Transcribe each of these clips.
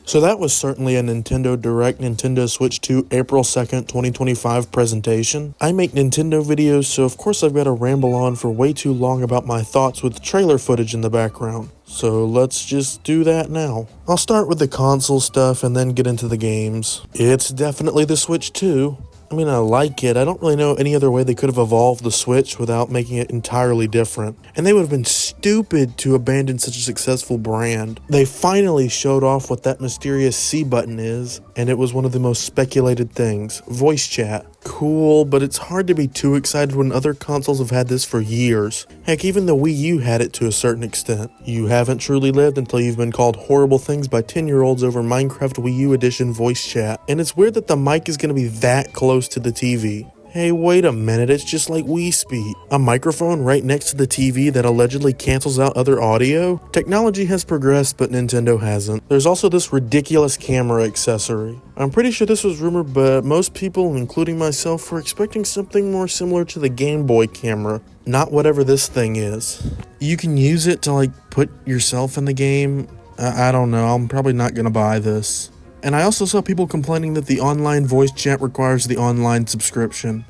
So that was certainly a Nintendo Direct Nintendo Switch 2 April 2nd, 2025 presentation. I make Nintendo videos, so of course I've got to ramble on for way too long about my thoughts with trailer footage in the background. So let's just do that now. I'll start with the console stuff and then get into the games. It's definitely the Switch 2. I mean, I like it. I don't really know any other way they could have evolved the Switch without making it entirely different. And they would have been stupid to abandon such a successful brand. They finally showed off what that mysterious C button is, and it was one of the most speculated things. Voice chat. Cool, but it's hard to be too excited when other consoles have had this for years. Heck, even the Wii U had it to a certain extent. You haven't truly lived until you've been called horrible things by 10-year-olds over Minecraft Wii U Edition voice chat. And it's weird that the mic is going to be that close to the TV. Hey, wait a minute, it's just like Wii Speak. A microphone right next to the TV that allegedly cancels out other audio? Technology has progressed, but Nintendo hasn't. There's also this ridiculous camera accessory. I'm pretty sure this was rumored, but most people, including myself, were expecting something more similar to the Game Boy camera, not whatever this thing is. You can use it to, put yourself in the game. I don't know, I'm probably not gonna buy this. And I also saw people complaining that the online voice chat requires the online subscription.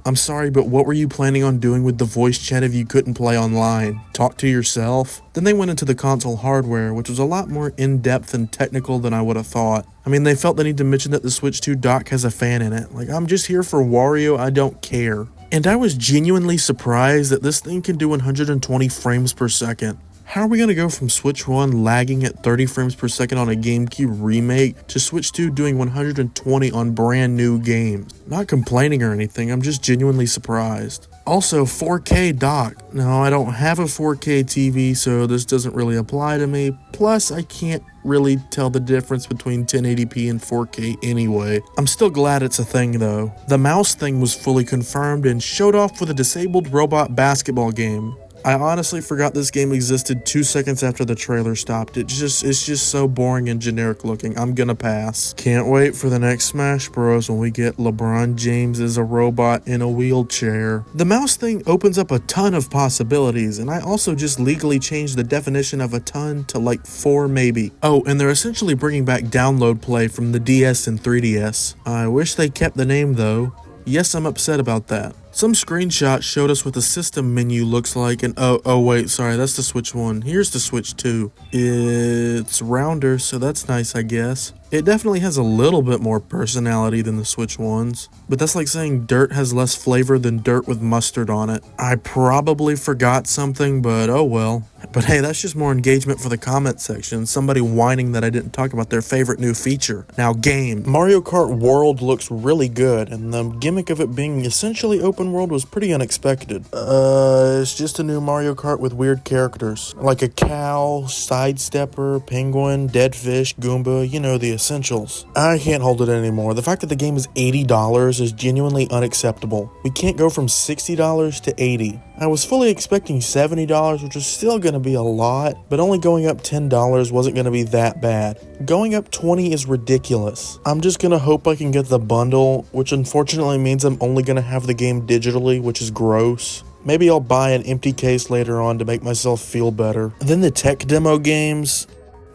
I'm sorry, but what were you planning on doing with the voice chat if you couldn't play online? Talk to yourself? Then they went into the console hardware, which was a lot more in-depth and technical than I would have thought. I mean, they felt the need to mention that the Switch 2 dock has a fan in it. I'm just here for Wario, I don't care. And I was genuinely surprised that this thing can do 120 frames per second. How are we going to go from Switch 1 lagging at 30 frames per second on a GameCube remake to Switch 2 doing 120 on brand new games? Not complaining or anything, I'm just genuinely surprised. Also, 4K dock. No, I don't have a 4K TV, so this doesn't really apply to me. Plus, I can't really tell the difference between 1080p and 4K anyway. I'm still glad it's a thing though. The mouse thing was fully confirmed and showed off with a disabled robot basketball game. I honestly forgot this game existed 2 seconds after the trailer stopped. It's just so boring and generic looking. I'm gonna pass. Can't wait for the next Smash Bros. When we get LeBron James as a robot in a wheelchair. The mouse thing opens up a ton of possibilities, and I also just legally changed the definition of a ton to 4 maybe. Oh, and they're essentially bringing back download play from the DS and 3DS. I wish they kept the name though. Yes, I'm upset about that. Some screenshots showed us what the system menu looks like, and oh wait, sorry, that's the Switch 1. Here's the Switch 2. It's rounder, so that's nice, I guess. It definitely has a little bit more personality than the Switch 1's, but that's like saying dirt has less flavor than dirt with mustard on it. I probably forgot something, but oh well. But hey, that's just more engagement for the comment section, somebody whining that I didn't talk about their favorite new feature. Now game. Mario Kart World looks really good, and the gimmick of it being essentially open world was pretty unexpected. It's just a new Mario Kart with weird characters. Like a cow, sidestepper, penguin, dead fish, Goomba, you know, the essentials. I can't hold it anymore. The fact that the game is $80 is genuinely unacceptable. We can't go from $60 to $80. I was fully expecting $70, which was still going to be a lot, but only going up $10 wasn't going to be that bad. Going up $20 is ridiculous. I'm just going to hope I can get the bundle, which unfortunately means I'm only going to have the game digitally, which is gross. Maybe I'll buy an empty case later on to make myself feel better. And then the tech demo games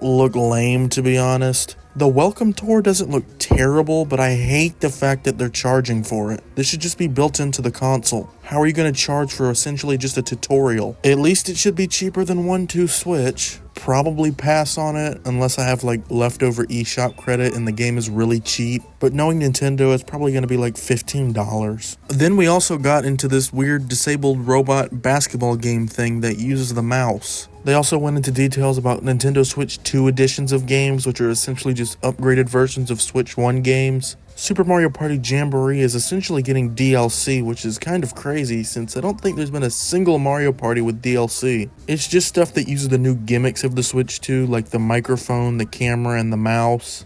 look lame, to be honest. The welcome tour doesn't look terrible, but I hate the fact that they're charging for it. This should just be built into the console. How are you going to charge for essentially just a tutorial? At least it should be cheaper than 1-2 Switch. Probably pass on it unless I have leftover eShop credit and the game is really cheap. But knowing Nintendo, it's probably going to be $15. Then we also got into this weird disabled robot basketball game thing that uses the mouse. They also went into details about Nintendo Switch 2 editions of games, which are essentially just upgraded versions of Switch 1 games. Super Mario Party Jamboree is essentially getting DLC, which is kind of crazy since I don't think there's been a single Mario Party with DLC. It's just stuff that uses the new gimmicks of the Switch 2, like the microphone, the camera, and the mouse.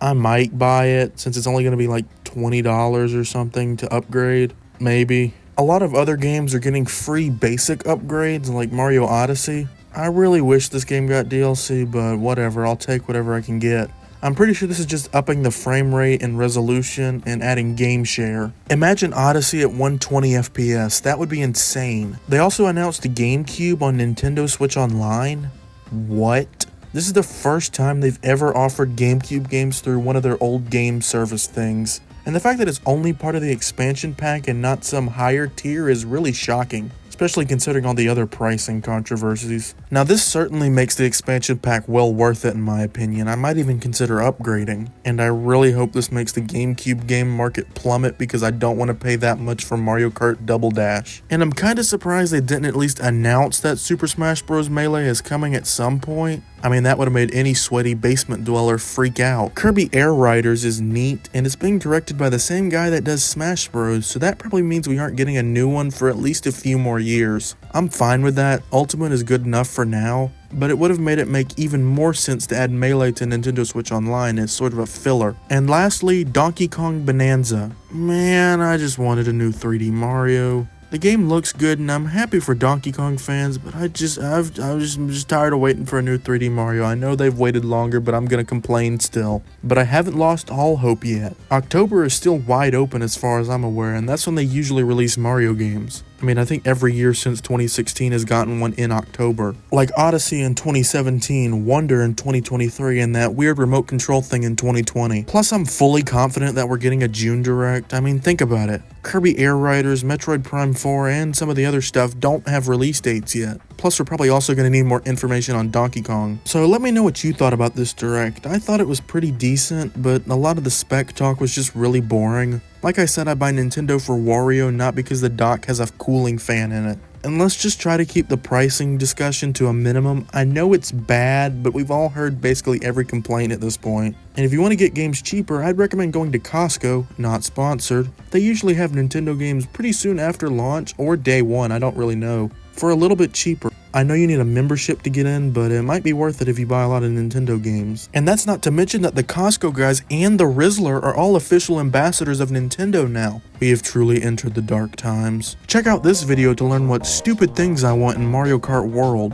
I might buy it since it's only going to be $20 or something to upgrade, maybe. A lot of other games are getting free basic upgrades like Mario Odyssey. I really wish this game got DLC, but whatever, I'll take whatever I can get. I'm pretty sure this is just upping the frame rate and resolution and adding game share. Imagine Odyssey at 120 FPS, that would be insane. They also announced the GameCube on Nintendo Switch Online. What? This is the first time they've ever offered GameCube games through one of their old game service things. And the fact that it's only part of the expansion pack and not some higher tier is really shocking, especially considering all the other pricing controversies. Now this certainly makes the expansion pack well worth it in my opinion. I might even consider upgrading. And I really hope this makes the GameCube game market plummet because I don't want to pay that much for Mario Kart Double Dash. And I'm kinda surprised they didn't at least announce that Super Smash Bros. Melee is coming at some point. I mean, that would have made any sweaty basement dweller freak out. Kirby Air Riders is neat, and it's being directed by the same guy that does Smash Bros, so that probably means we aren't getting a new one for at least a few more years. I'm fine with that. Ultimate is good enough for now, but it would have made it make even more sense to add Melee to Nintendo Switch Online as sort of a filler. And lastly, Donkey Kong Bonanza. Man, I just wanted a new 3D Mario. The game looks good and I'm happy for Donkey Kong fans, but I'm just tired of waiting for a new 3D Mario. I know they've waited longer, but I'm gonna complain still. But I haven't lost all hope yet. October is still wide open as far as I'm aware, and that's when they usually release Mario games. I mean, I think every year since 2016 has gotten one in October. Like Odyssey in 2017, Wonder in 2023, and that weird remote control thing in 2020. Plus, I'm fully confident that we're getting a June Direct. I mean, think about it. Kirby Air Riders, Metroid Prime 4, and some of the other stuff don't have release dates yet. Plus, we're probably also going to need more information on Donkey Kong. So let me know what you thought about this Direct. I thought it was pretty decent, but a lot of the spec talk was just really boring. Like I said, I buy Nintendo for Wario not because the dock has a cooling fan in it. And let's just try to keep the pricing discussion to a minimum. I know it's bad, but we've all heard basically every complaint at this point. And if you want to get games cheaper, I'd recommend going to Costco, not sponsored. They usually have Nintendo games pretty soon after launch, or day one, I don't really know, for a little bit cheaper. I know you need a membership to get in, but it might be worth it if you buy a lot of Nintendo games. And that's not to mention that the Costco guys and the Rizzler are all official ambassadors of Nintendo now. We have truly entered the dark times. Check out this video to learn what stupid things I want in Mario Kart World.